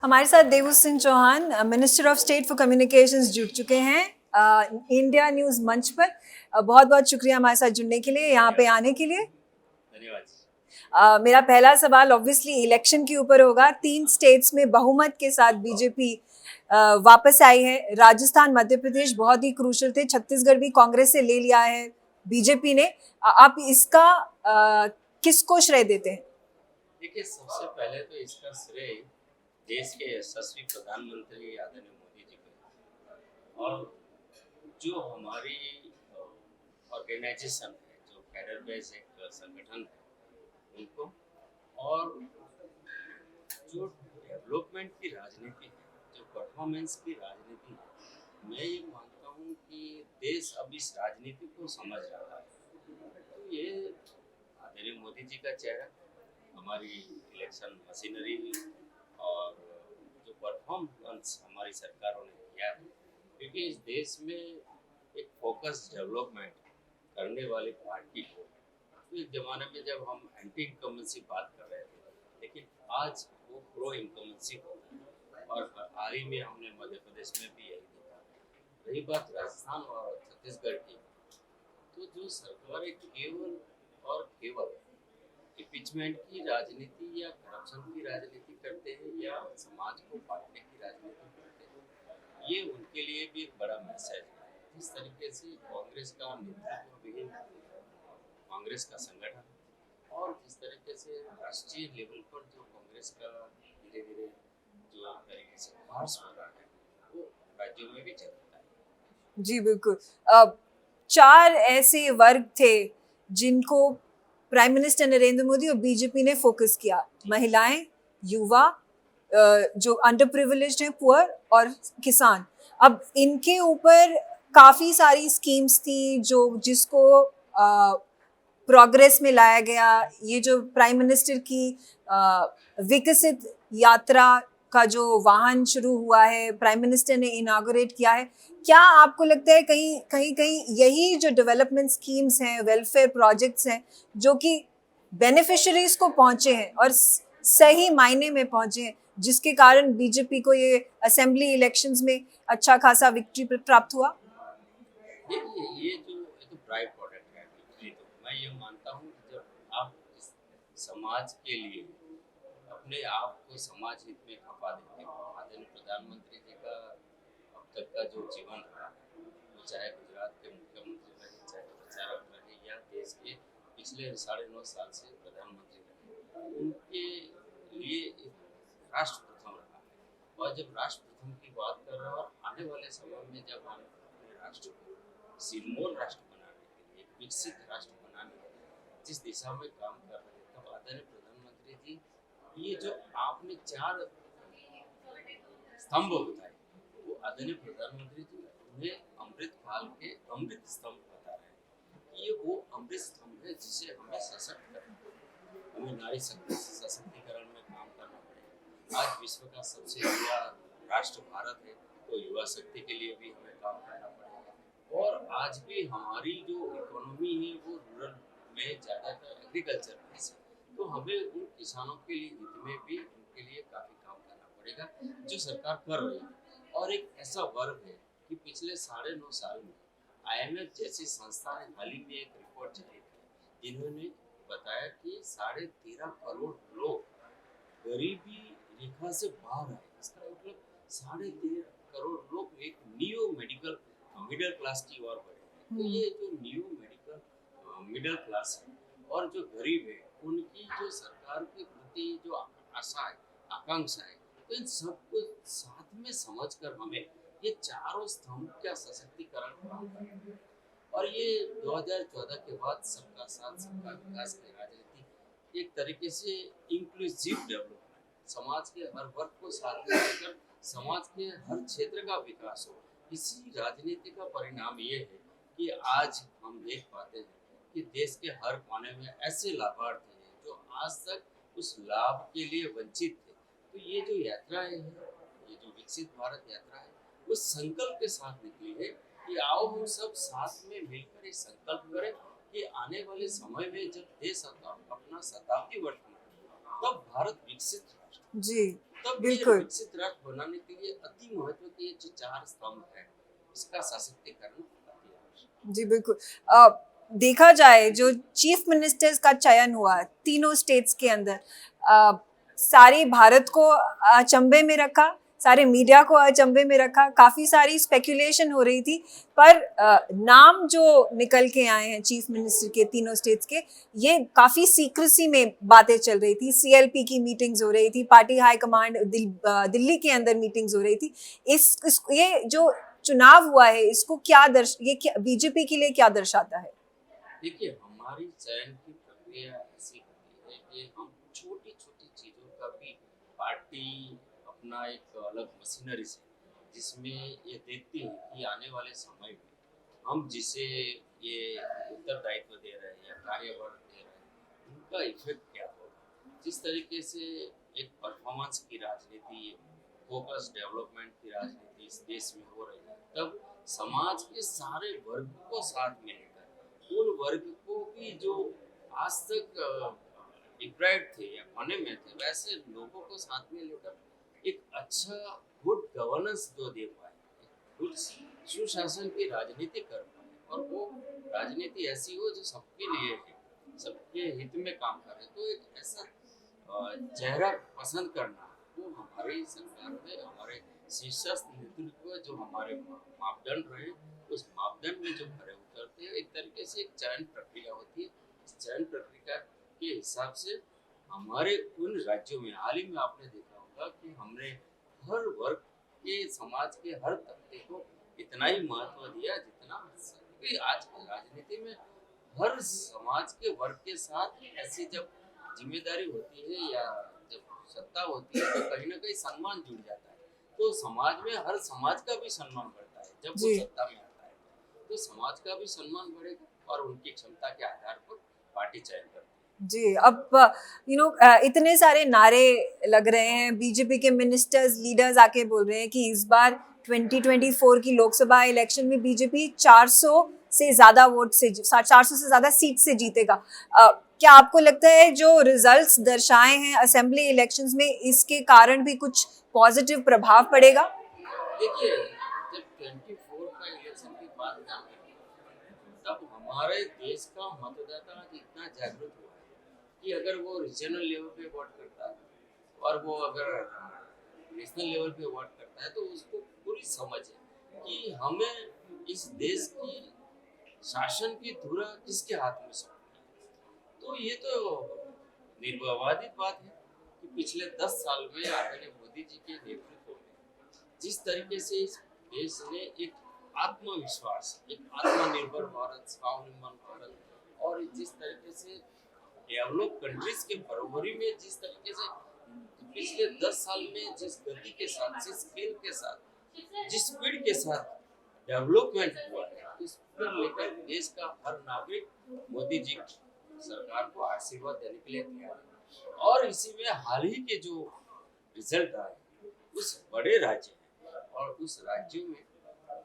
हमारे साथ Devu Singh Chauhan minister of state for communications जुड़ चुके हैं इंडिया न्यूज़ मंच पर। बहुत बहुत शुक्रिया हमारे साथ जुड़ने के लिए, यहाँ पे आने के लिए। धन्यवाद। मेरा पहला सवाल ऑब्वियसली इलेक्शन के ऊपर होगा। 3 स्टेट्स में बहुमत के साथ बीजेपी वापस आई है। राजस्थान, मध्य प्रदेश बहुत ही क्रूशल थे। छत्तीसगढ़ भी कांग्रेस से ले लिया है बीजेपी ने। आप इसका किसको श्रेय देते हैं? देखिए, सबसे पहले तो इसका श्रेय देश के यशस्वी प्रधानमंत्री आदरणीय मोदी जी को है। और जो हमारी ऑर्गेनाइजेशन है, जो कैडर बेस एक संगठन है, उनको, और जो डेवलपमेंट की राजनीति है, जो परफॉर्मेंस की राजनीति है, मैं ये मानता हूँ कि देश अब इस राजनीति को समझ रहा है। तो ये आदरणीय मोदी जी का चेहरा, हमारी इलेक्शन मशीनरी और जो परफॉर्मेंस हमारी सरकारों ने किया है, क्योंकि इस देश में एक फोकस डेवलपमेंट करने वाली पार्टी हो। तो एक ज़माने में जब हम एंटी इनकम्बेंसी बात कर रहे थे, लेकिन आज वो प्रो इनकम्बेंसी हो गई। और हाल ही में हमने मध्य प्रदेश में भी यही देखा। रही बात राजस्थान और छत्तीसगढ़ की, तो जो सरकारें केवल और केवल इम्पीचमेंट की राजनीति या करप्शन की राजनीति करते हैं या समाज को बांटने की राजनीति करते हैं, ये उनके लिए भी एक बड़ा मैसेज है। जिस तरीके से कांग्रेस का नेतृत्व भी, कांग्रेस का संगठन, और जिस तरीके से राष्ट्रीय लेवल पर जो कांग्रेस का धीरे धीरे जो तरीके से विकास हो रहा है, वो राज्यों में भी चल रहा है। जी बिल्कुल। 4 ऐसे वर्ग थे जिनको प्राइम मिनिस्टर नरेंद्र मोदी और बीजेपी ने फोकस किया। महिलाएं, युवा, जो अंडर प्रिविलेज्ड हैं, पुअर, और किसान। अब इनके ऊपर काफ़ी सारी स्कीम्स थी जिसको प्रोग्रेस में लाया गया। ये जो प्राइम मिनिस्टर की विकसित यात्रा का जो वाहन शुरू हुआ है, प्राइम मिनिस्टर ने इनागोरेट किया है, क्या आपको लगता है कहीं कहीं कहीं यही जो डेवलपमेंट स्कीम्स हैं, वेलफेयर प्रोजेक्ट्स हैं, जो कि बेनिफिशरीज को पहुंचे हैं और सही मायने में पहुंचे हैं, जिसके कारण बीजेपी को ये असेंबली इलेक्शंस में अच्छा खासा विक्ट्री प्राप्त हुआ? देखिए, ये तो बाई प्रोडक्ट है विक्ट्री। तो मैं ये मानता हूँ कि जब आप इस समाज के लिए अपने आप को समाज हित में खपा देते हो, आदरणीय प्रधानमंत्री जी का अब तक का जो जीवन रहा है, वो चाहे गुजरात के मुख्यमंत्री रहे, चाहे प्रचारक रहे, या देश के पिछले 9.5 साल से प्रधानमंत्री रहे, उनके लिए एक राष्ट्र प्रथम रहा है। और जब राष्ट्र प्रथम की बात कर रहे हैं, और आने वाले समय में जब हम अपने राष्ट्र को सिरमौर राष्ट्र बनाने के लिए, विकसित राष्ट्र बनाने के लिए जिस दिशा में काम कर रहे हैं, तब आदरणीय प्रधानमंत्री जी, ये जो आपने 4 स्तंभ बताए, वो आदरणीय प्रधानमंत्री जी उन्हें अमृत काल के अमृत स्तंभ बता रहे हैं। ये वो अमृत स्तंभ है जिसे हमें सशक्त करना है। हमें नारी शक्ति सशक्तिकरण में काम करना पड़ेगा। आज विश्व का सबसे युवा राष्ट्र भारत है, तो युवा शक्ति के लिए भी हमें काम करना पड़ेगा। और आज भी हमारी जो इकोनॉमी है वो रूरल में ज़्यादातर एग्रीकल्चर बेस है, तो हमें उन किसानों के लिए हित में भी उनके लिए काफ़ी काम करना पड़ेगा, जो सरकार कर रही है। और एक ऐसा वर्ग है कि पिछले 9.5 साल में IMF जैसी संस्था ने हाल ही में एक रिपोर्ट जारी की, जिन्होंने बताया कि 13.5 करोड़ लोग गरीबी रेखा से बाहर है। इसका मतलब 13.5 करोड़ लोग एक नियो मेडिकल मिडिल क्लास की ओर बढ़े हैं। तो ये जो नियो मेडिकल मिडिल क्लास है और जो गरीब है, उनकी जो सरकार के प्रति जो आशा है, आकांक्षा है, तो इन सबको साथ में समझकर हमें ये चारों स्तंभ का सशक्तिकरण काम करना है। और ये 2014 के बाद सबका साथ सबका विकास की राजनीति, एक तरीके से इंक्लूसिव डेवलपमेंट, समाज के हर वर्ग को साथ में लेकर समाज के हर क्षेत्र का विकास हो, इसी राजनीति का परिणाम ये है कि आज हम देख पाते हैं कि देश के हर कोने में ऐसे लाभार्थी हैं जो आज तक उस लाभ के लिए वंचित थे। तो ये जो यात्राएं हैं, ये जो विकसित भारत यात्रा है, वो संकल्प के साथ निकली है कि आओ हम सब साथ में मिलकर ये संकल्प करें कि आने वाले समय में जब देश अपना शताब्दी वर्ष मनाएगा, तब भारत विकसित राष्ट्र। जी। तब ये बिल्कुल विकसित राष्ट्र बनाने के लिए अति महत्व के ये जो 4 स्तंभ है, इसका सशक्तिकरण अति आवश्यक जी बिल्कुल। अ, देखा जाए जो चीफ मिनिस्टर्स का चयन हुआ तीनों स्टेट्स के अंदर, सारे भारत को अचंभे में रखा, सारे मीडिया को अचंभे में रखा, काफ़ी सारी स्पेकुलेशन हो रही थी, पर नाम जो निकल के आए हैं चीफ मिनिस्टर के तीनों स्टेट्स के, ये काफ़ी सीक्रेसी में बातें चल रही थी, सीएलपी की मीटिंग्स हो रही थी, पार्टी हाई कमांड दिल्ली के अंदर मीटिंग्स हो रही थी। ये जो चुनाव हुआ है, इसको क्या बीजेपी के लिए क्या दर्शाता है? देखिए, हमारी चयन की प्रक्रिया ऐसी होती है कि हम छोटी-छोटी चीज़ों का भी पार्टी अपना एक अलग मशीनरी से, जिसमें ये देखती है कि आने वाले समय में हम जिसे ये उत्तरदायित्व दे रहे हैं या कार्यभार दे रहे हैं, उनका इफ़ेक्ट क्या होगा। जिस तरीके से एक परफॉर्मेंस की राजनीति, फोकस डेवलपमेंट की राजनीति इस देश में हो रही है, तब समाज के सारे वर्ग को साथ में लेकर उन वर्ग को भी जो आज तक डिप्राइव्ड थे या कोने में थे, वैसे लोगों को साथ में लेकर एक अच्छा गुड गवर्नेंस जो दे पाए, गुड सुशासन की राजनीति कर पाए, और वो राजनीति ऐसी हो जो सबके लिए है, सबके हित में काम करे। तो एक ऐसा चेहरा पसंद करना, वो हमारी सरकार में हमारे शीर्षस्थ नेतृत्व जो हमारे मापदंड रहे, उस मापदंड में जो खरे उतरते हैं, एक तरीके से एक चयन प्रक्रिया होती है। इस चयन प्रक्रिया के हिसाब से हमारे उन राज्यों में हाल ही में आपने देखा होगा कि हमने हर वर्ग के समाज के हर तबके को इतना ही महत्व दिया जितना, क्योंकि आज की राजनीति में हर समाज के वर्ग के साथ ऐसी जब जिम्मेदारी होती है या जब सत्ता होती है, तो कहीं ना कहीं सम्मान जुड़ जाता है। तो समाज में हर समाज का भी सम्मान बढ़ता है जब वो जी सत्ता में आता है, तो समाज का भी सम्मान बढ़ेगा और उनकी क्षमता के आधार पर पार्टी चयन करती है। जी। अब इतने सारे नारे लग रहे हैं, बीजेपी के मिनिस्टर्स लीडर्स आके बोल रहे हैं कि इस बार 2024 की लोकसभा इलेक्शन में बीजेपी 400 से ज़्यादा वोट से 400 से ज़्यादा सीट से जीतेगा। क्या आपको लगता है जो रिजल्ट्स दर्शाए हैं असेंबली इलेक्शंस में, इसके कारण भी कुछ पॉजिटिव प्रभाव पड़ेगा? देखिए, जब 24 का इलेक्शन की बात कर रहे हैं, तब हमारे देश का मतदाता आज इतना जागरूक हुआ है कि अगर वो रीजनल लेवल पे वोट करता है और वो अगर नेशनल लेवल पे वोट करता है, तो उसको पूरी समझ है कि हमें इस देश की शासन की धुरा किसके हाथ में सौंपनी है। तो ये तो निर्विवादित बात है कि पिछले 10 साल में आदरणीय मोदी जी के नेतृत्व में जिस तरीके से इस देश ने एक आत्मविश्वास, एक आत्मनिर्भर भारत, स्वावलंबन भारत, और जिस तरीके से डेवलप कंट्रीज के बराबरी में जिस तरीके से पिछले 10 साल में जिस गति के साथ, जिस स्केल के साथ, जिस स्पीड के साथ डेवलपमेंट हुआ है, उस पर लेकर देश का हर नागरिक मोदी जी सरकार को आशीर्वाद देने के लिए तैयार है। और इसी में हाल ही के जो रिजल्ट आए, उस बड़े राज्य हैं और उस राज्य में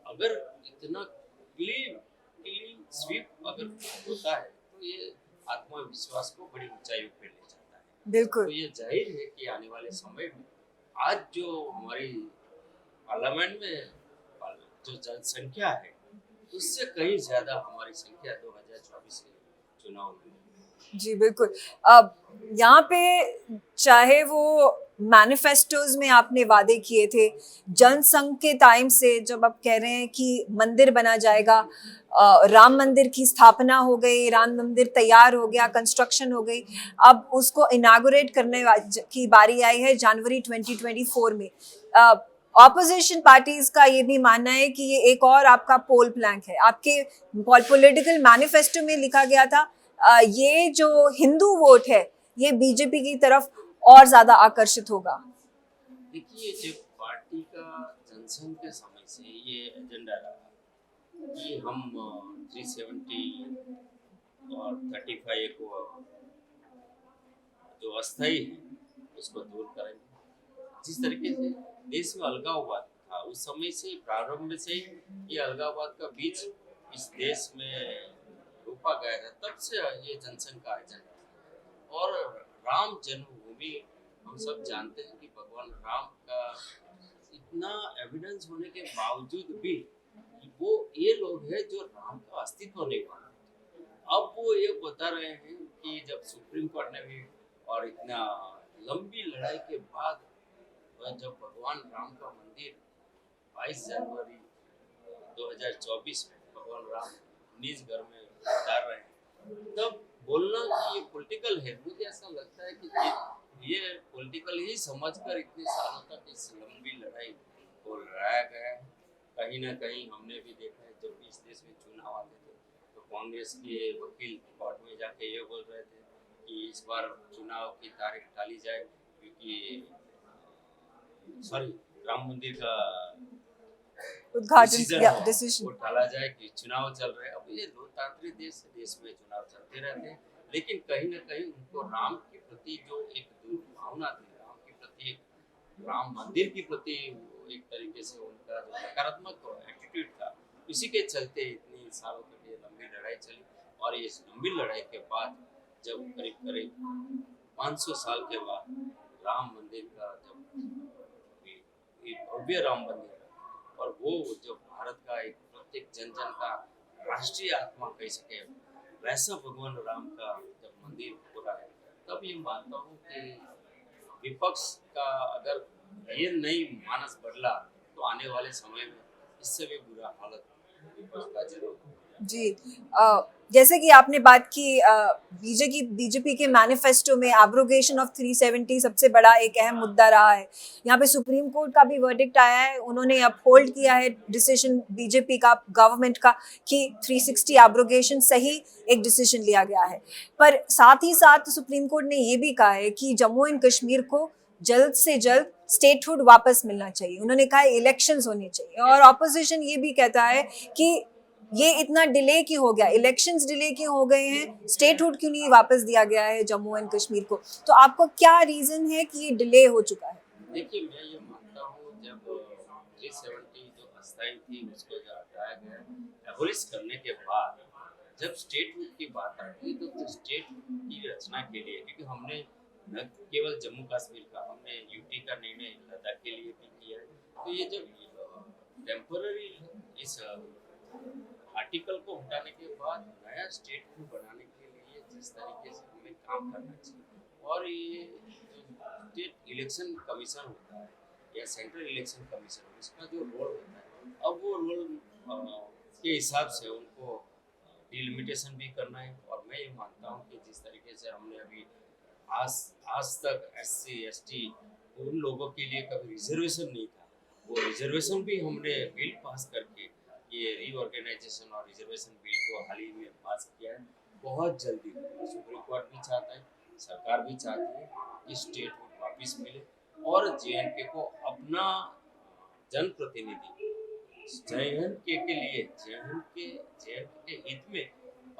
अगर इतना क्लीन स्वीप अगर होता है, तो ये आत्मविश्वास को बड़ी ऊंचाइयों पे ले जाता है। बिल्कुल तो ये जाहिर है कि आने वाले समय में आज जो हमारी पार्लियामेंट में जो जनसंख्या है, उससे कहीं ज्यादा हमारी संख्या 2024 के चुनाव में है। जी बिल्कुल। अब यहाँ पे चाहे वो मैनिफेस्टोज में आपने वादे किए थे, जनसंघ के टाइम से जब आप कह रहे हैं कि मंदिर बना जाएगा, राम मंदिर की स्थापना हो गई, राम मंदिर तैयार हो गया, कंस्ट्रक्शन हो गई, अब उसको इनागुरेट करने की बारी आई है जनवरी 2024 में। ऑपोजिशन पार्टीज का ये भी मानना है कि ये एक और आपका पोल प्लैंक है। आपके पॉलिटिकल मैनिफेस्टो में लिखा गया था ये जो हिंदू वोट है ये बीजेपी की तरफ और ज्यादा आकर्षित होगा। देखिए, जब पार्टी का जनसंघ के समय से ये एजेंडा रहा कि हम 370 और 35 को जो अस्थायी है उसको दूर करेंगे। जिस तरीके से देश में अलगाववाद था, उस समय से प्रारंभ से ये अलगाववाद का बीज इस देश में रोपा गया है, तब से ये जनसंघ का एजेंडा है। और राम जन्मभूमि हम सब जानते हैं कि भगवान भगवान राम का इतना एविडेंस होने के बावजूद भी वो ये लोग हैं जो राम का अस्तित्व नहीं मानते। अब वो ये बता रहे हैं कि जब सुप्रीम कोर्ट ने भी और इतना लंबी लड़ाई के बाद जब भगवान राम का मंदिर 22 जनवरी 2024 में भगवान राम निज घर में उतार रहे हैं, तब बोलना कि ये पॉलिटिकल है, मुझे ऐसा लगता है कि ये पॉलिटिकल ही समझकर इतने सालों तक इस लंबी लड़ाई को लड़ाया गया है। कहीं ना कहीं हमने भी देखा है जब भी इस देश में चुनाव आते थे तो कांग्रेस के वकील कोर्ट में जाके ये बोल रहे थे कि इस बार चुनाव की तारीख टाली जाए क्योंकि सॉरी राम मंदिर का उद्घाटन डिसीजन वो टाला जाए कि चुनाव चल रहे हैं। अब ये लोकतांत्रिक देश में चुनाव चलते रहते हैं, लेकिन कहीं ना कहीं उनको राम के प्रति जो एक दुर्भावना थी, राम के प्रति एक राम मंदिर के प्रति एक तरीके से उनका जो नकारात्मक एटीट्यूड था, इसी के चलते इतनी सालों तक ये लंबी लड़ाई चली। और इस लंबी लड़ाई के बाद जब करीब करीब 500 साल के बाद राम मंदिर का जब एक भव्य राम मंदिर और वो जो भारत का एक प्रत्येक जन जन का राष्ट्रीय आत्मा कह सके वैसा भगवान राम का जब मंदिर पूरा है, तब ये मानता हूँ कि विपक्ष का अगर ये नहीं मानस बदला तो आने वाले समय में इससे भी बुरा हालत विपक्ष का जरूर होगा। जी। जैसे कि आपने बात की बीजेपी के मैनिफेस्टो में एब्रोगेशन ऑफ 370 सबसे बड़ा एक अहम मुद्दा रहा है। यहाँ पे सुप्रीम कोर्ट का भी वर्डिक्ट आया है, उन्होंने अपहोल्ड किया है डिसीजन बीजेपी का, गवर्नमेंट का, कि 360 एब्रोगेशन सही एक डिसीजन लिया गया है। पर साथ ही साथ सुप्रीम कोर्ट ने ये भी कहा है कि जम्मू एंड कश्मीर को जल्द से जल्द स्टेटहुड वापस मिलना चाहिए। उन्होंने कहा इलेक्शंस होने चाहिए, और ऑपोजिशन ये भी कहता है कि ये इतना डिले क्यों हो गया, इलेक्शंस डिले क्यों हो गए हैं, स्टेटहुड क्यों नहीं वापस दिया गया है जम्मू एंड कश्मीर को। तो आपको क्या रीजन है कि ये डिले हो चुका है? देखिए, मैं ये मानता हूँ जब 370 जो अस्थायी थी उसको जो हटाया गया एबोलिश करने के बाद जब स्टेटहुड की बात आती है तो स्टेट की रचना के लिए, क्योंकि हमने न केवल जम्मू कश्मीर का, हमने यूटी का निर्णय लद्दाख के लिए भी किया है। तो ये जब टेम्पररी इस आर्टिकल को हटाने के बाद नया स्टेट को बनाने के लिए जिस तरीके से हमें काम करना चाहिए, और ये स्टेट इलेक्शन कमीशन होता है या सेंट्रल इलेक्शन कमीशन, इसका जो रोल होता है, अब वो रोल के हिसाब से उनको डिलिमिटेशन भी करना है। और मैं ये मानता हूँ कि जिस तरीके से हमने अभी आज तक SC ST उन लोगों के लिए कभी रिजर्वेशन नहीं था, वो रिजर्वेशन भी हमने बिल पास करके ये रीऑर्गेनाइजेशन और रिजर्वेशन बिल को हाल ही में पास किया है। बहुत जल्दी सुप्रीम कोर्ट भी चाहता है, सरकार भी चाहती है कि स्टेटहुड वापस मिले और JNK को अपना जनप्रतिनिधि JNK के लिए JNK के हित में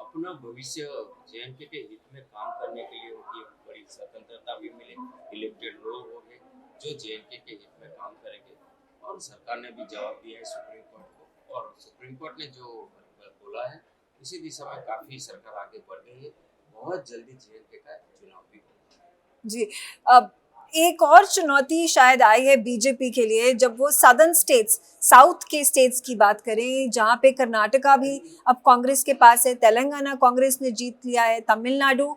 अपना भविष्य JNK के हित में काम करने के लिए उनकी बड़ी स्वतंत्रता भी मिले। इलेक्टेड लोग होंगे जो JNK के हित में काम करेंगे, और सरकार ने भी जवाब दिया है सुप्रीम कोर्ट को, और सुप्रीम कोर्ट ने जो बोला है उसी दिशा में काफी सरकार आगे बढ़ गई है। बहुत जल्दी JNK का चुनाव भी होगा। जी। अब एक और चुनौती शायद आई है बीजेपी के लिए जब वो सदर्न स्टेट्स, साउथ के स्टेट्स की बात करें, जहाँ पे कर्नाटका भी अब कांग्रेस के पास है, तेलंगाना कांग्रेस ने जीत लिया है, तमिलनाडु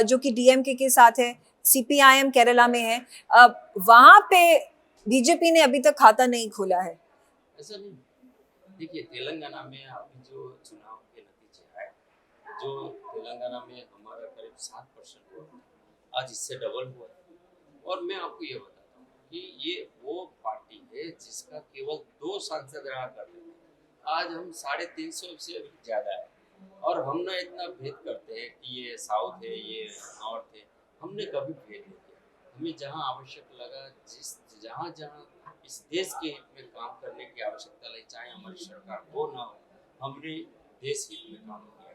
जो कि DMK के साथ है, CPIM केरला में है, वहाँ पे बीजेपी ने अभी तक खाता नहीं खोला है। ऐसा नहीं, देखिए तेलंगाना में अभी जो चुनाव के नतीजे आए, जो तेलंगाना में हमारा करीब 7% हुआ, आज इससे डबल हुआ है। और मैं आपको ये बताता हूँ कि ये वो पार्टी है जिसका केवल 2 सांसद रहा करते थे, आज हम 350 से भी ज़्यादा है। और हम ना इतना भेद करते हैं कि ये साउथ है, ये नॉर्थ है, हमने कभी भेद नहीं किया। हमें जहाँ आवश्यक लगा, जहाँ इस देश के हित में काम करने की आवश्यकता लगी, चाहे हमारी सरकार हो ना हो, हमने देश हित में काम किया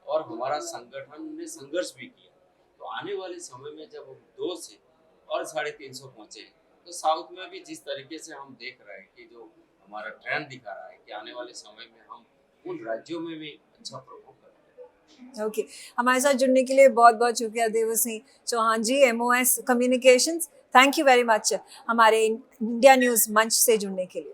और हमारा संगठन ने संघर्ष भी किया। तो आने वाले समय में जब हम 2 से और 350 पहुंचे, तो साउथ में भी जिस तरीके से हम देख रहे हैं कि जो हमारा ट्रेंड दिखा रहा है कि आने वाले समय में हम उन राज्यों में भी अच्छा प्रभाव करेंगे। ओके, हमारे साथ जुड़ने के लिए बहुत बहुत शुक्रिया देव सिंह चौहान जी, MOS communications. Thank you very much हमारे इंडिया न्यूज़ मंच से जुड़ने के लिए।